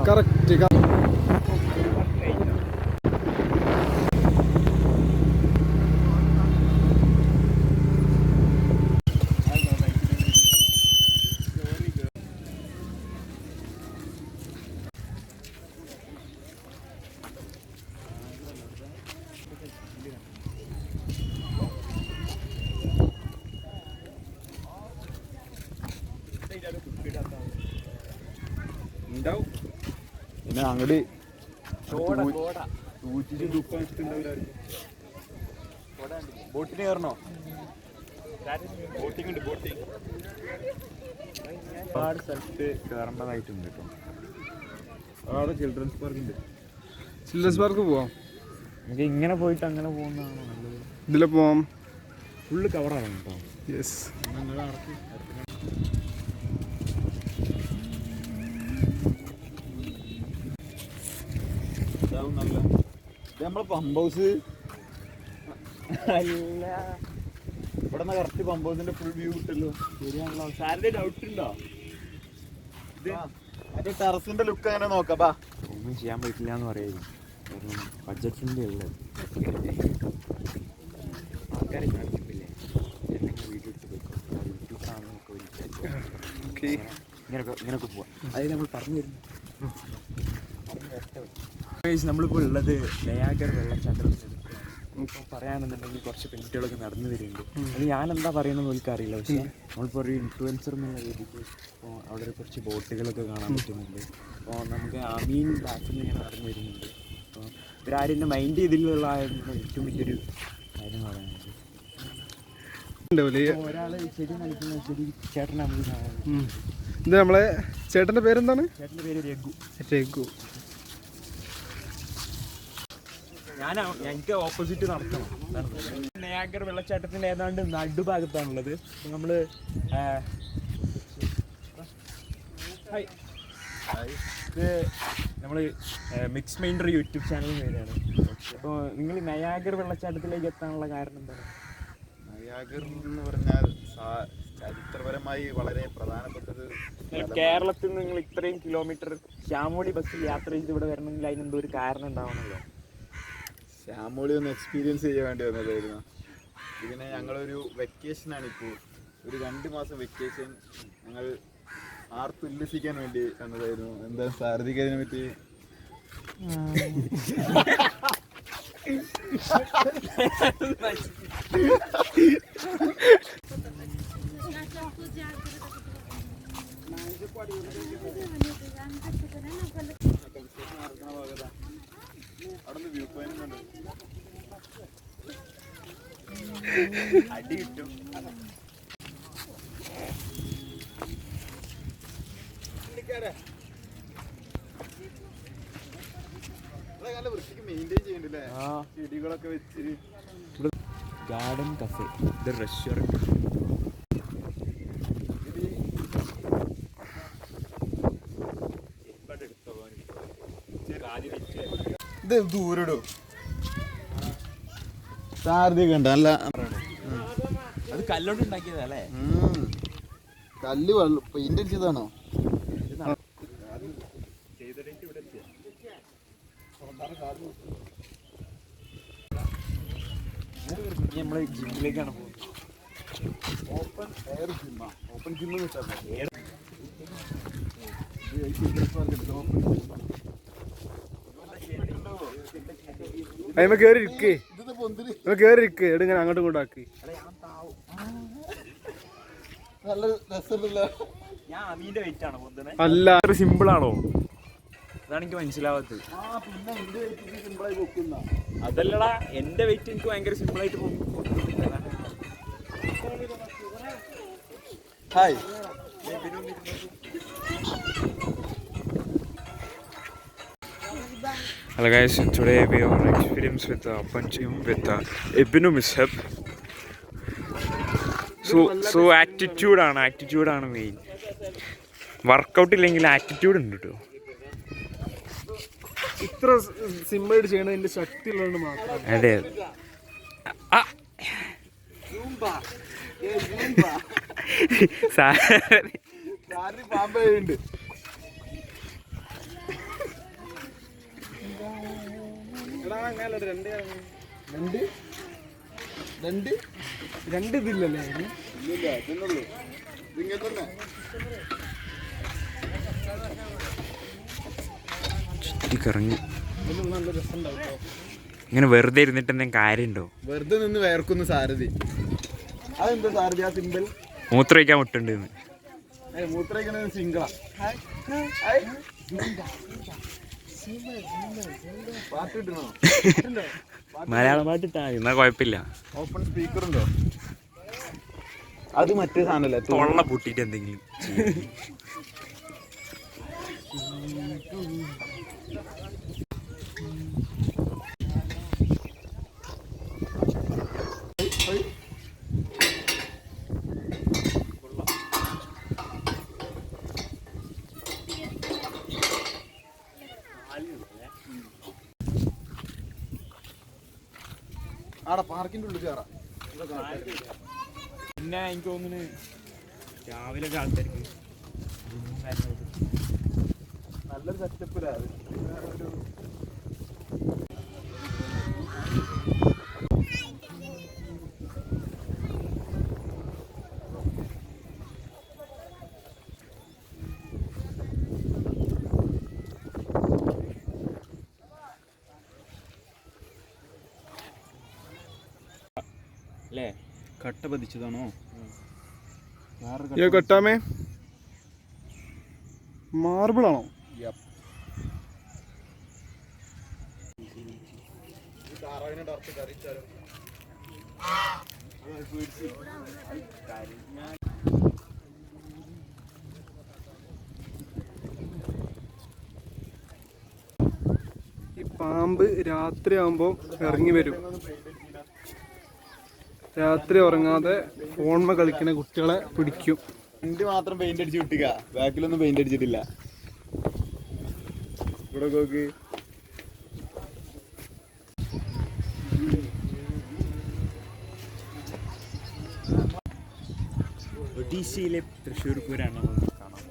Correct. പിന്നെ അങ്ങോട്ട് ബോട്ടിന് കയറണോ? Boating ഉണ്ട്. ബോട്ടിംഗ് ഒരുപാട് സ്ഥലത്ത് കയറേണ്ടതായിട്ടുണ്ട് കേട്ടോ. അവിടെ ചിൽഡ്രൻസ് പാർക്ക് ഉണ്ട്. ചിൽഡ്രൻസ് പാർക്ക് പോവാം. നമുക്ക് ഇങ്ങനെ പോയിട്ട് അങ്ങനെ പോകുന്നതാണോ നല്ലത്? ഇതിലെ പോവാം. ഫുള്ള് കവറാണ് കേട്ടോ. യെസ്. നല്ല നമ്മളെ പമ്പ് ഹൗസ് അല്ല. ഇവിടെ നിന്ന് കറക്റ്റ് പമ്പ് ഹൗസിന്റെ ഫുൾ വ്യൂ കിട്ടല്ലോ. ശരിയാണല്ലോ. സാറിന്റെ ഡൗട്ട് ഉണ്ടോ? മറ്റേ ടെറസിന്റെ ലുക്ക് അങ്ങനെ നോക്കാം. ഒന്നും ചെയ്യാൻ പറ്റില്ല എന്ന് പറയാം. ബഡ്ജറ്റിന്റെ ഉള്ളത് ആൾക്കാരെ കാണിച്ചിട്ടില്ലേ? വീഡിയോ എടുത്ത് പോയിക്കോ. യൂട്യൂബ് ചാനലൊക്കെ ഇങ്ങനെയൊക്കെ പോവാം. അത് നമ്മൾ പറഞ്ഞു തരുന്നു. നമ്മളിപ്പോൾ ഉള്ളത് നയാഗർ വെള്ളച്ചാട്ടത്തിൽ. ഇപ്പോൾ പറയാണെന്നുണ്ടെങ്കിൽ കുറച്ച് പെൺകുട്ടികളൊക്കെ നടന്നു വരുന്നുണ്ട്. അത് ഞാനെന്താ പറയുന്നതെന്ന് എനിക്കറിയില്ല. പക്ഷേ നമ്മളിപ്പോൾ ഒരു ഇൻഫ്ലുവൻസർ എന്നുള്ള രീതിക്ക് ഇപ്പോൾ അവിടെ കുറച്ച് ബോട്ടുകളൊക്കെ കാണാൻ പറ്റുന്നുണ്ട്. അപ്പോൾ നമുക്ക് അമീൻ ബാക്കിൽ നിന്ന് ഇങ്ങനെ നടന്നു വരുന്നുണ്ട്. അപ്പോൾ ഇവരാരും എന്നെ മൈൻഡ് ചെയ്തിട്ടുള്ള ഏറ്റവും വലിയൊരു കാര്യം പറയാനുണ്ട്. ഒരാൾ ചെടി നയിക്കുന്ന ചെടി ചേട്ടനെ നമുക്ക് കാണാൻ. ഇത് നമ്മളെ ചേട്ടൻ്റെ പേരെന്താണ്? ചേട്ടൻ്റെ പേര് രഘു. രഘു. എനിക്ക് ഓപ്പോസിറ്റ് നടത്തണം. നയാഗർ വെള്ളച്ചാട്ടത്തിൻ്റെ ഏതാണ്ട് നടുഭാഗത്താണുള്ളത്. നമ്മൾ ഇത് നമ്മൾ മിക്സ് മൈൻഡർ യൂട്യൂബ് ചാനൽ പേരാണ്. അപ്പോൾ നിങ്ങൾ നയാഗർ വെള്ളച്ചാട്ടത്തിലേക്ക് എത്താനുള്ള കാരണം എന്താണ്? നയാഗർ എന്ന് പറഞ്ഞാൽ ചരിത്രപരമായി വളരെ പ്രധാനപ്പെട്ടത്. കേരളത്തിൽ നിന്ന് നിങ്ങൾ ഇത്രയും കിലോമീറ്റർ ശ്യാമോളി ബസ്സിൽ യാത്ര ചെയ്ത് ഇവിടെ വരണമെങ്കിൽ അതിനെന്തോ ഒരു കാരണം ഉണ്ടാവണമല്ലോ. ശ്യാമോളി ഒന്ന് എക്സ്പീരിയൻസ് ചെയ്യാൻ വേണ്ടി വന്നതായിരുന്നു. ഇതിനെ ഞങ്ങളൊരു വെക്കേഷനാണ്. ഇപ്പോൾ ഒരു 2 മാസം വെക്കേഷൻ ഞങ്ങൾ ആർത്തുല്ലസിക്കാൻ വേണ്ടി വന്നതായിരുന്നു. എന്താ സാരഥിക്ക് അതിനെ പറ്റി? അവിടെ വ്യൂ പോയിന്റ് അടി കിട്ടും. നല്ല വൃത്തിക്ക് മെയിൻറ്റെയിൻ ചെയ്യണ്ടല്ലേ? ചെടികളൊക്കെ വെച്ച്. ഗാർഡൻ കഫേ, ഇത് റെസ്റ്റോറൻറ്റ്. ഇത് ദൂരിടും. സാരഥി കണ്ട നല്ല. അത് കല്ലോണ്ട് ഉണ്ടാക്കിയതല്ലേ? കല്ല് പെയിന്റ് അടിച്ചതാണോ? നമ്മള് ജിമ്മിലേക്കാണ് പോകുന്നത്. ഓപ്പൺ എയർ ജിമ്മാ. ഓപ്പൺ ജിമ്മ് കിട്ടാൻ കേറി ഇരിക്കേ. കേറി ഇരിക്കേ. എടിങ്ങനെ അങ്ങോട്ടും ഇങ്ങോട്ടും ആക്കി. അല്ല, സിമ്പിൾ ആണോ? അതാണ് എനിക്ക് മനസ്സിലാവാത്തത്. അതല്ലടാ, എന്റെ വെയിറ്റ് എനിക്ക് ഭയങ്കര സിമ്പിൾ ആയിട്ട് പോകും. Hi. Hello guys, today we are experience with open gym with Ibnu Mishab. So attitude ആണ് മെയിൻ. വർക്കൗട്ട് ഇല്ലെങ്കിൽ ആറ്റിറ്റ്യൂഡ് ഉണ്ട് കേട്ടോ. ഇത്ര സിമ്പിളായിട്ട് ചെയ്യണതിന്റെ ശക്തി ഉള്ളതുകൊണ്ട് മാത്രം. അതെ. പാമ്പുണ്ട്. രണ്ട് ഇതില്ലല്ലേ ചുറ്റിക്കറങ്ങി ഇങ്ങനെ വെറുതെ ഇരുന്നിട്ട് എന്തെങ്കിലും കാര്യമുണ്ടോ? വെറുതെ നിന്ന് വേർക്കുന്ന സാരഥി. അതെന്താ സാരഥി ആ സിമ്പിൾ? മൂത്രമൊഴിക്കാൻ മുട്ടുണ്ട്. മൂത്രമൊഴിക്കണ സിംഗിളാ. പാട്ട് കിട്ടണോ? മലയാളം പാട്ടിട്ടാ എന്നാ കുഴപ്പമില്ല. ഓപ്പൺ സ്പീക്കർ ഉണ്ടോ? അത് മറ്റേ സാധനല്ലേ, തൊള്ള പൊട്ടിട്ട് എന്തെങ്കിലും. ആടെ പാർക്കിന്റെ ഉള്ളിൽ കയറാം. പിന്നെ എനിക്ക് തോന്നുന്നു രാവിലെ ആൾക്കാർക്ക് നല്ലൊരു സെറ്റപ്പിലാണ്. അല്ലേ? കട്ട പതിച്ചതാണോ? കെട്ടാമേ മാർബിളാണോ? ഈ പാമ്പ് രാത്രി ആകുമ്പോൾ ഇറങ്ങി വരും. രാത്രി ഉറങ്ങാതെ ഫോൺമ കളിക്കുന്ന കുട്ടികളെ പിടിക്കും. വണ്ടി മാത്രം പെയിന്റ് അടിച്ച് വിട്ടുക, ബാക്കിലൊന്നും പെയിന്റ് അടിച്ചിട്ടില്ല. ഇവിടെ നോക്ക്. ഒഡീഷയിലെ തൃശ്ശൂർ പൂരാണ് നമ്മൾ കാണാം.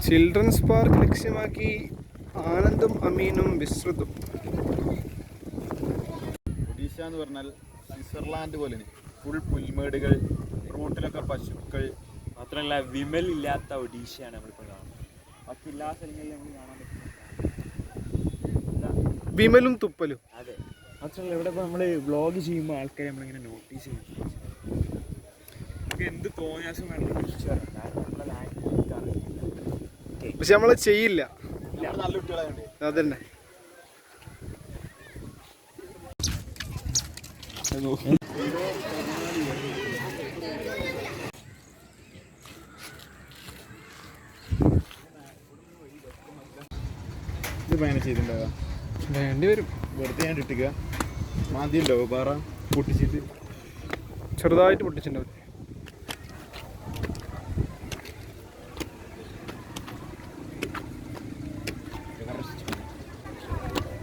ചിൽഡ്രൻസ് പാർക്ക് ലക്ഷ്യമാക്കി ആനന്ദും അമീനും വിസ്തൃതും. ഒഡീഷ എന്ന് പറഞ്ഞാൽ സ്വിറ്റ്സർലാൻഡ് പോലെ ഫുൾ പുൽമേടുകൾ, റൂട്ടിലൊക്കെ പശുക്കൾ. മാത്രമല്ല വിമൽ ഇല്ലാത്ത ഒഡീഷയാണ് നമ്മളിപ്പോൾ കാണുന്നത്. ബാക്കി എല്ലാ സ്ഥലങ്ങളിലും നമ്മൾ കാണാൻ പറ്റും വിമലും തുപ്പലും. അതെ, മാത്രമല്ല ഇവിടെ ഇപ്പോൾ നമ്മൾ വ്ളോഗ് ചെയ്യുമ്പോൾ ആൾക്കാരെ നമ്മളിങ്ങനെ നോട്ടീസ് ചെയ്യും. നമുക്ക് എന്ത് തോന്നിയാസം വേണമെങ്കിലും തിരിച്ചു വരാം. കാരണം നമ്മളെ ലാംഗ്വേജ് അറിയില്ല. പക്ഷെ നമ്മള് ചെയ്യില്ല. നല്ല കുട്ടികളായുണ്ട്. അതന്നെ. ഇത് പയനം ചെയ്തിട്ടുണ്ടാവുക വേണ്ടി വരും. വെറുതെ ഞാൻ ഇട്ടുക. മാന്തി ഉണ്ടാവും പാറ പൊട്ടിച്ചിട്ട് ചെറുതായിട്ട് പൊട്ടിച്ചിട്ടുണ്ടാവും.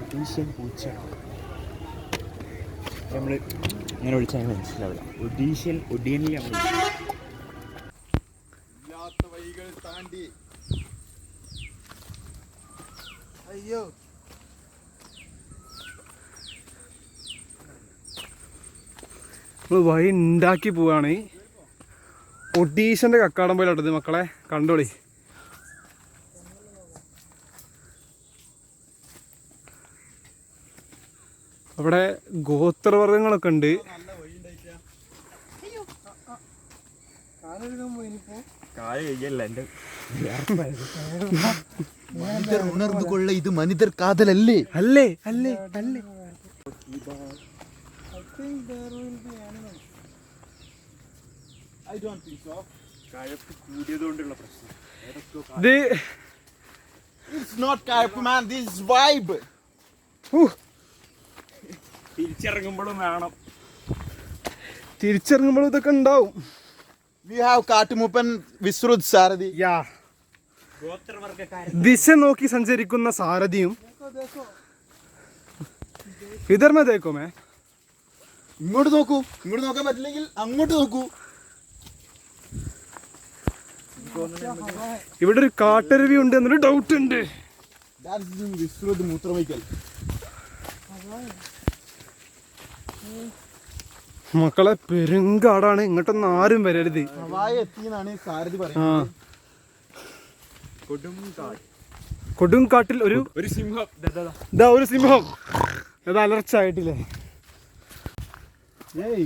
ഒഡീഷ്യൻ പൂച്ചയാണോ നമ്മൾ ഇങ്ങനെ വിളിച്ചാൽ മനസ്സിലാവില്ല. ഒഡീനിൽ നമ്മൾ ഇല്ലാത്ത വഴികൾ താണ്ടി. അയ്യോ, നമ്മൾ വഴി ഉണ്ടാക്കി പോവാണ്. ഒഡീഷൻ്റെ കക്കാടം പോയിട്ടത് മക്കളെ കണ്ടോളി. അവിടെ ഗോത്രവർഗങ്ങളൊക്കെ ഉണ്ട്. ഉണർന്നു കൊള്ള, ഇത് മനിതർ കാതലല്ലേ? അല്ലേ അല്ലേ അല്ലേ. കഴപ്പ് കൂടിയതുകൊണ്ടുള്ള പ്രശ്നം. ഇത് It's not carp, man. This is vibe. തിരിച്ചിറങ്ങുമ്പോഴും വേണം. തിരിച്ചിറങ്ങുമ്പോഴും ഇതൊക്കെ ഉണ്ടാവും. We have കാട്ടുമൂപ്പൻ വിശ്രുത് സാരഥി. യാ, ഗോത്രവർഗ്ഗക്കാരൻ. ദിശ നോക്കി സഞ്ചരിക്കുന്ന സാരഥിയും. ഇധർ മേ ദേഖോ മേ. ഇങ്ങോട്ട് നോക്കൂ. ഇങ്ങോട്ട് നോക്കാൻ പറ്റില്ലെങ്കിൽ അങ്ങോട്ട് നോക്കൂ. ഇവിടെ ഒരു കാട്ടരുവി ഉണ്ട് എന്നൊരു ഡൗട്ട് ഉണ്ട്. വിശ്രുത് മൂത്രമൊഴിക്കൽ. മക്കളെ പെരുങ്കാടാണ്, ഇങ്ങോട്ടൊന്നും ആരും വരരുത്. ഹവായി എത്തിയെന്നാണ് സാരഥി ആ, പറയുന്നത്. കൊടുങ്കാട്ടിൽ ഒരു സിംഹം. ഇതാ ഒരു സിംഹം. ഇത് അലർച്ചായിട്ടില്ലേ?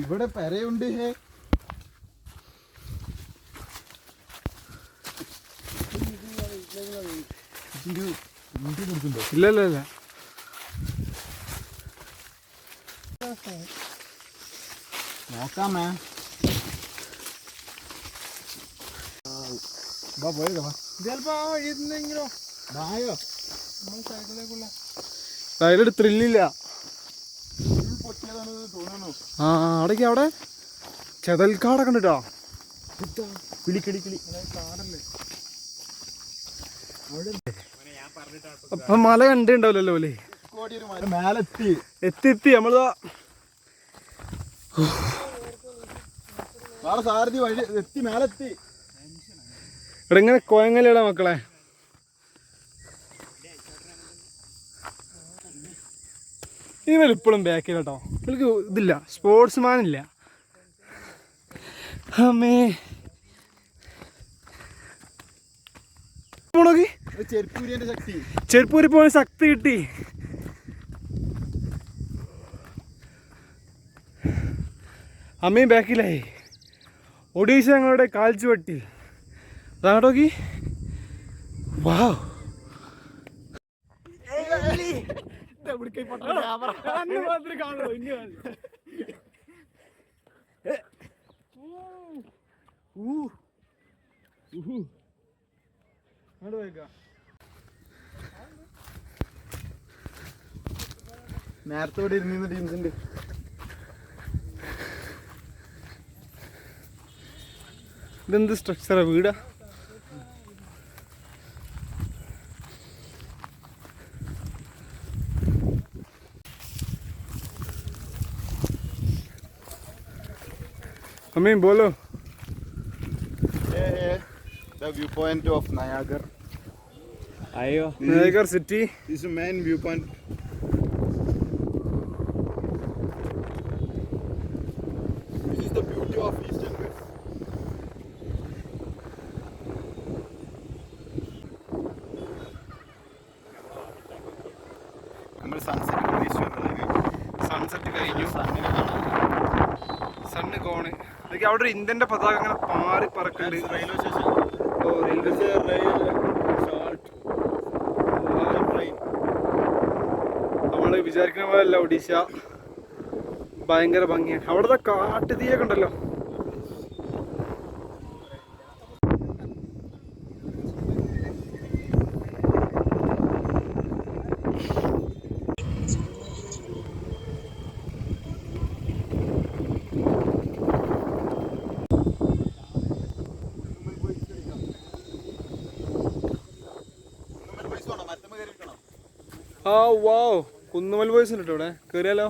ഇവിടെ പെരയുണ്ട്. ഇല്ല ഇല്ല ഇല്ല. നോക്കാമേ. അതിലൊരു ത്രില്ലില്ല. ആ, അവിടേക്ക് അവിടെ ചെതൽക്കാടൊക്കെ ഉണ്ട് കേട്ടോ. അപ്പൊ മല കണ്ടുണ്ടാവില്ലല്ലോ അല്ലേ? മേലെത്തി. എത്തി നമ്മളിതാ സാരഥി വഴി എത്തി, മേലെത്തി. ഇവിടെ ഇങ്ങനെ കോയങ്ങലയുടെ മക്കളെ. ഇവർ ഇപ്പോഴും ബാക്കിൽ കേട്ടോ. ഇവർക്ക് ഇതില്ല, സ്പോർട്സ്മാൻ ഇല്ല. അമ്മേ പോണോക്കി ചെരുപ്പൂരിന്റെ ശക്തി. ചെരുപ്പൂരി പോകാൻ ശക്തി കിട്ടി. അമ്മയും ബാക്കിലായി. ഒഡീഷ ഞങ്ങളുടെ കാൽച്ചുവട്ടി. അതാണോക്കി. വാവ്, നേരത്തോടെ ഇരുന്ന ടീംസ് ഉണ്ട്. ഇതെന്ത് സ്ട്രക്ചറാ? വീടാ? അമ്മയും ബോലോ. The viewpoint of Niagara. അയ്യോ, നയാഗർ city. This is the main viewpoint. This is the beauty of Eastern Ghats. നമ്മൾ സൺസെറ്റ് സൺസെറ്റ് കഴിഞ്ഞു. Sun gone. അതൊക്കെ അവിടെ ഒരു ഇന്ത്യൻ്റെ പതാക അങ്ങനെ പാറി പറക്കുന്നുണ്ട്. Railway station. ഓ, റെയിൽവേ നമ്മള് വിചാരിക്കുന്ന പോലെയല്ല ഒഡീഷ. ഭയങ്കര ഭംഗിയാണ്. അവിടുത്തെ കാട്ടുതീയൊക്കെ ഉണ്ടല്ലോ. ആ വാവ്, കുന്നുമൽ ബോയ്സ് ഉണ്ട് ഇവിടെ. കയറിയാലോ?